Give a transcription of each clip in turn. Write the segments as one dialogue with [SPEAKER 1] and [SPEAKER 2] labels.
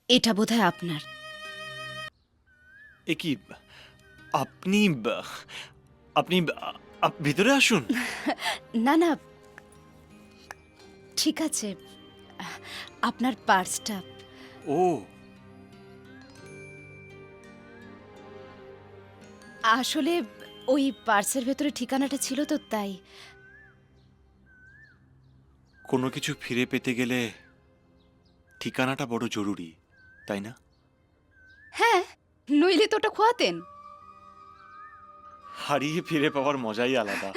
[SPEAKER 1] এটা বোধহয় আপনার।
[SPEAKER 2] এ কি আপনি আপনি ভিতরে আসুন।
[SPEAKER 1] না না, ঠিক আছে, আপনার পার্সটা।
[SPEAKER 2] ও
[SPEAKER 1] আসলে ওই পার্সের ভেতরে ঠিকানাটা ছিল তো, তাই।
[SPEAKER 2] কোনো কিছু ফিরে পেতে গেলে ঠিকানাটা বড় জরুরি, তাই না?
[SPEAKER 1] হ্যাঁ, নইলে তো ওটা খোয়াতেন।
[SPEAKER 2] হারিয়ে ফিরে পাওয়ার মজাই আলাদা।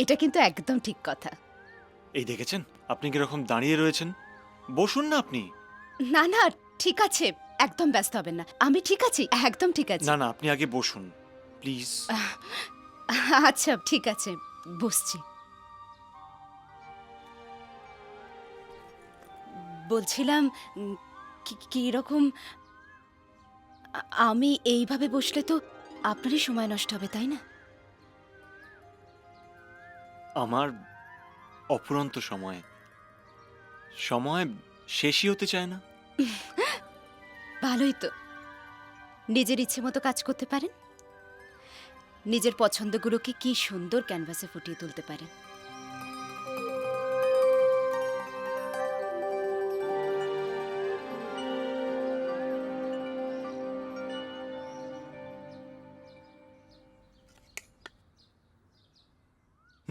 [SPEAKER 1] এটা কিন্তু একদম ঠিক কথা।
[SPEAKER 2] এই দেখেছেন, আপনি কিরকম দাঁড়িয়ে রয়েছেন। বসুন না আপনি।
[SPEAKER 1] না না, ঠিক আছে, একদম ব্যস্ত হবেন না, আমি ঠিক আছি, একদম ঠিক আছি।
[SPEAKER 2] না না, আপনি আগে বসুন প্লিজ।
[SPEAKER 1] আচ্ছা ঠিক আছে, বসছি। বলছিলাম, কি রকম, আমি এইভাবে বসলে তো আপনারই সময় নষ্ট হবে, তাই না?
[SPEAKER 2] আমার অফুরন্ত সময় সময় শেষই হতে চায় না।
[SPEAKER 1] ভালোই তো, নিজের ইচ্ছে মতো কাজ করতে পারেন, নিজের পছন্দগুলোকে কি সুন্দর ক্যানভাসে ফুটিয়ে তুলতে পারেন।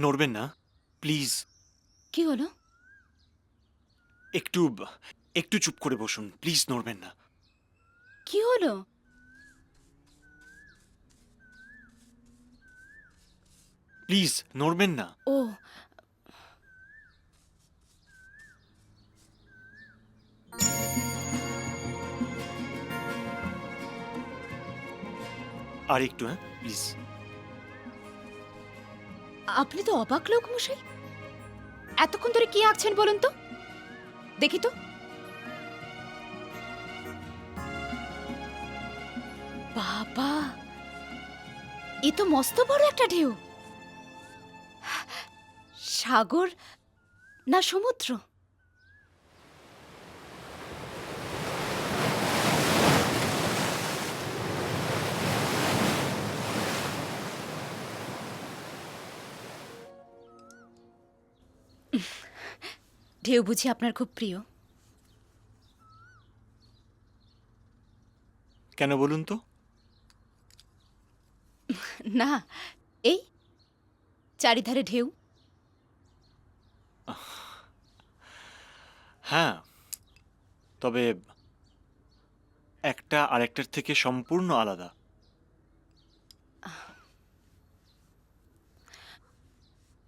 [SPEAKER 2] নড়বেন না প্লিজ।
[SPEAKER 1] কি হলো?
[SPEAKER 2] একটু একটু চুপ করে বসুন প্লিজ, নড়বেন না।
[SPEAKER 1] কি হলো?
[SPEAKER 2] প্লিজ নড়বেন না।
[SPEAKER 1] ও,
[SPEAKER 2] আর একটু, হ্যাঁ প্লিজ।
[SPEAKER 1] আপনি তো অবাক লোক মশাই, এতক্ষণ ধরে কি আঁকছেন বলুন তো, দেখি তো। বাবা, এ তো মস্ত বড় একটা ঢেউ। সাগর না সমুদ্র? ঢেউ বুঝি আপনার খুব প্রিয়?
[SPEAKER 2] কেন বলুন তো?
[SPEAKER 1] না, এই চারিধারে ঢেউ।
[SPEAKER 2] হ্যাঁ, তবে একটা আরেকটার থেকে সম্পূর্ণ আলাদা।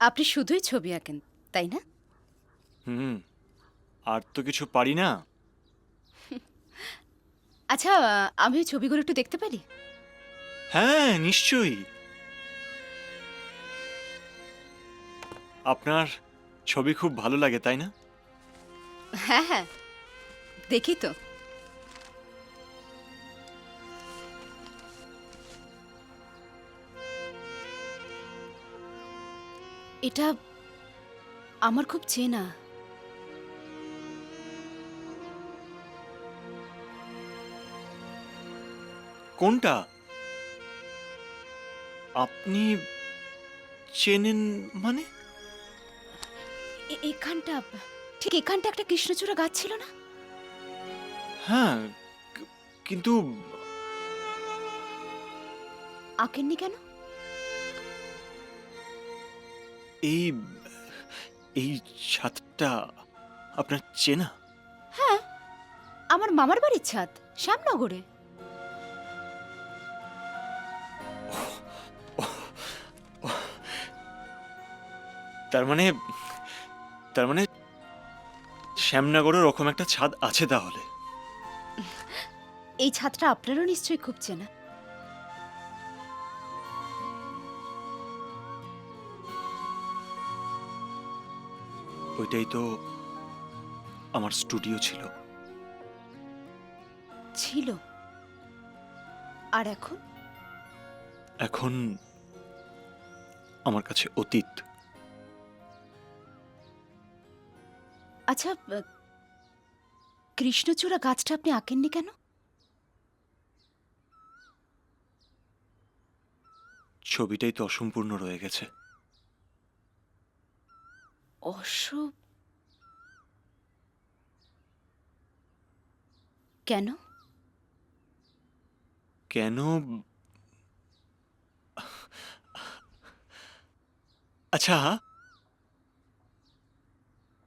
[SPEAKER 1] আপনি শুধুই ছবি আঁকেন, তাই না?
[SPEAKER 2] হুম, আর তো কিছু পারি না।
[SPEAKER 1] আচ্ছা, আমি ওই ছবিগুলো একটু দেখতে পারি?
[SPEAKER 2] হ্যাঁ নিশ্চয়ই। আপনার ছবি খুব ভালো লাগে, তাই না?
[SPEAKER 1] হ্যাঁ হ্যাঁ, দেখি তো। এটা আমার খুব চেনা।
[SPEAKER 2] কোনটা? আপনি চেনেন মানে?
[SPEAKER 1] এখানটা, ঠিক এখানটা একটা কৃষ্ণচূড়া গাছ ছিল না?
[SPEAKER 2] হ্যাঁ, কিন্তু
[SPEAKER 1] আঁকেননি কেন?
[SPEAKER 2] এই এই ছাদটা আপনার চেনা?
[SPEAKER 1] হ্যাঁ, আমার মামার বাড়ির ছাদ, শ্যামনগরে।
[SPEAKER 2] তার মানে তার মানে শ্যামনগরে ওরকম একটা ছাদ আছে তাহলে।
[SPEAKER 1] এই ছাদটা আপনারও নিশ্চয়ই খুব চেনা।
[SPEAKER 2] ওইটাই তো আমার স্টুডিও ছিল।
[SPEAKER 1] ছিল? আর এখন?
[SPEAKER 2] এখন আমার কাছে অতীত।
[SPEAKER 1] আচ্ছা, কৃষ্ণচূড়া গাছটা আপনি আঁকেননি কেন?
[SPEAKER 2] ছবিটাই তো অসম্পূর্ণ রয়ে গেছে।
[SPEAKER 1] অশুভ? কেন?
[SPEAKER 2] কেন? আচ্ছা,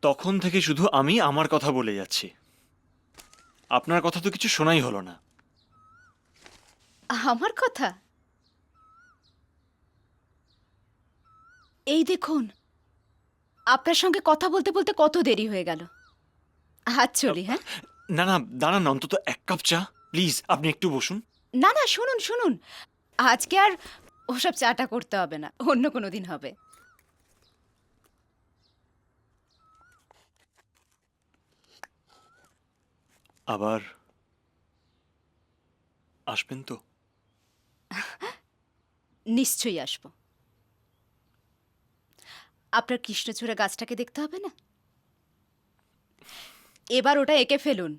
[SPEAKER 2] তখন থেকে শুধু আমি আমার কথা বলে যাচ্ছি, আপনার কথা তো কিছু শোনাই হলো না।
[SPEAKER 1] আমার কথা? এই দেখুন, আপনার সঙ্গে কথা বলতে বলতে কত দেরি হয়ে গেল। আজ চলি, হ্যাঁ?
[SPEAKER 2] না না, দাঁড়ান, অন্তত এক কাপ চা প্লিজ, আপনি একটু বসুন।
[SPEAKER 1] না না, শুনুন শুনুন, আজকে আর ওসব চাটা করতে হবে না, অন্য কোনো দিন হবে।
[SPEAKER 2] আবার আসবেন তো?
[SPEAKER 1] নিশ্চয়ই আসব। আপনার কৃষ্ণচূড়া গাছটাকে দেখতে হবে না? এবার ওটা এঁকে ফেলুন।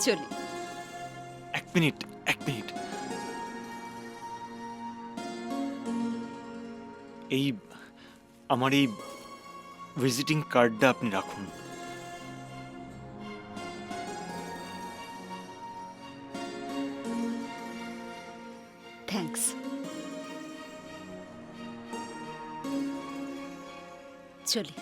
[SPEAKER 1] চলি।
[SPEAKER 2] এক মিনিট, এক মিনিট। এই আমার এই ভিজিটিং কার্ডটা আপনি রাখুন।
[SPEAKER 1] থ্যাঙ্কস। চলি।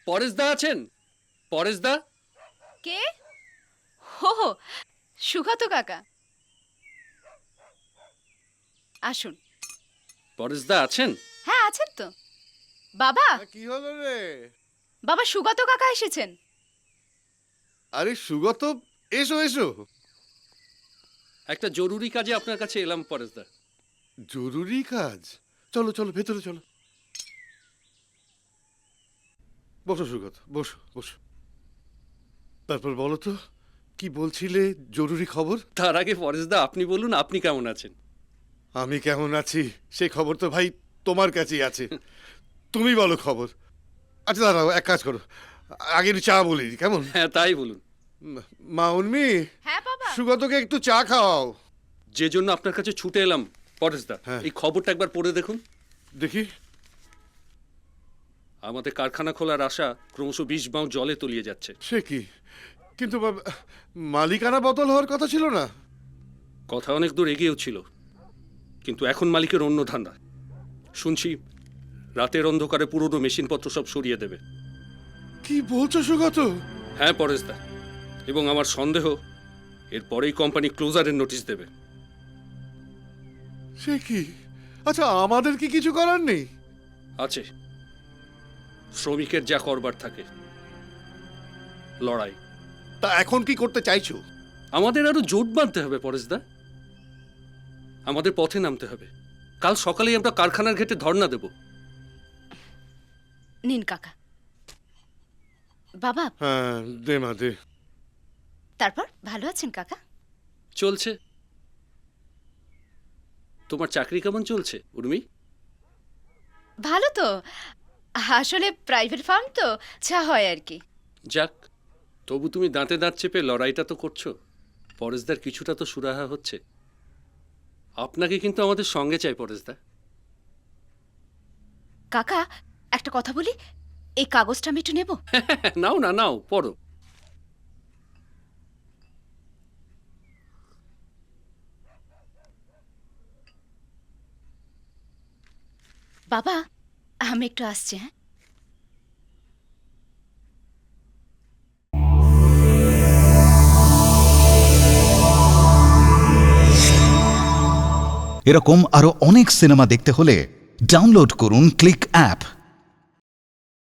[SPEAKER 3] পরেশদা আছেন? পরেশদা?
[SPEAKER 1] কে? হো হো, সুগত কাকা, আসুন।
[SPEAKER 3] পরেশদা আছেন?
[SPEAKER 1] হ্যাঁ, আছেন তো। বাবা,
[SPEAKER 4] কি হলো রে?
[SPEAKER 1] বাবা, সুগত কাকা এসেছেন।
[SPEAKER 4] আরে সুগত, এসো এসো।
[SPEAKER 3] একটা জরুরি কাজে আপনার কাছে এলাম পরেশদা।
[SPEAKER 4] জরুরি কাজ? চলো চলো, ভেতরে চলো। বসো সুগত, বসো বসো। তারপর বলো তো, কি বলছিলে? জরুরি খবর?
[SPEAKER 3] তার আগে পরেশদা আপনি বলুন, আপনি কেমন আছেন?
[SPEAKER 4] আমি কেমন আছি সেই খবর তো ভাই তোমার কাছেই আছে। তুমি বলো খবর। আচ্ছা দাঁড়াও, এক কাজ করো, আগে একটু চা বলি, কেমন?
[SPEAKER 3] হ্যাঁ, তাই বলুন।
[SPEAKER 4] মা উর্মি,
[SPEAKER 1] হ্যাঁ বাবা।
[SPEAKER 4] সুগতকে একটু চা খাওয়াও।
[SPEAKER 3] যে জন্য আপনার কাছে ছুটে এলাম পরেশদা,
[SPEAKER 4] হ্যাঁ।
[SPEAKER 3] এই খবরটা একবার পড়ে দেখুন।
[SPEAKER 4] দেখি।
[SPEAKER 3] আমাদের কারখানা খোলার আশা ক্রমশ 20 বাউ জলে তলিয়ে যাচ্ছে।
[SPEAKER 4] সে কি? কিন্তু মালিকানা বদল হওয়ার কথা ছিল না?
[SPEAKER 3] কথা অনেক দূর এগিয়েও ছিল, কিন্তু এখন মালিকের অন্য ধান্দা। শুনছি রাতের অন্ধকারে পুরনো মেশিনপত্র সব সরিয়ে দেবে।
[SPEAKER 4] কি বলছো সুগত?
[SPEAKER 3] হ্যাঁ পরেশদা, এবং আমার সন্দেহ এরপরেই কোম্পানি ক্লোজারের নোটিশ দেবে।
[SPEAKER 4] সে কি? আচ্ছা, আমাদের কি কিছু করার নেই?
[SPEAKER 3] আছে, শ্রমিকের যা করবার থাকে। লড়াই।
[SPEAKER 4] তা এখন কি করতে চাইছো?
[SPEAKER 3] আমাদের আরো জোট বাঁধতে হবে পরেশদা, আমাদের পথে নামতে হবে। কাল সকালেই আমরা কারখানার ঘেটে ধর্ণা দেব।
[SPEAKER 1] নিন কাকা। বাবা,
[SPEAKER 4] হ্যাঁ, দে মা দে।
[SPEAKER 1] তারপর ভালো আছেন কাকা?
[SPEAKER 3] চলছে। তোমার চাকরি কেমন চলছে উর্মি?
[SPEAKER 1] ভালো তো, আসলে প্রাইভেট ফার্ম তো, যা হয় আর কি।
[SPEAKER 3] যাক, তবু তুমি দাঁতে দাঁত চেপে লড়াইটা তো করছো। পরেশদার কিছুটা তো সুরাহা হচ্ছে। আপনাকে কিন্তু আমাদের সঙ্গে চাই পরেশদা।
[SPEAKER 1] কাকা, একটা কথা বলি, এই কাগজটা আমি একটু নেব?
[SPEAKER 3] নাও না, নাও, পড়ো।
[SPEAKER 1] বাবা, আমি একটু আসছি, হ্যাঁ?
[SPEAKER 5] এরকম আরো অনেক সিনেমা দেখতে হলে ডাউনলোড করুন ক্লিক অ্যাপ।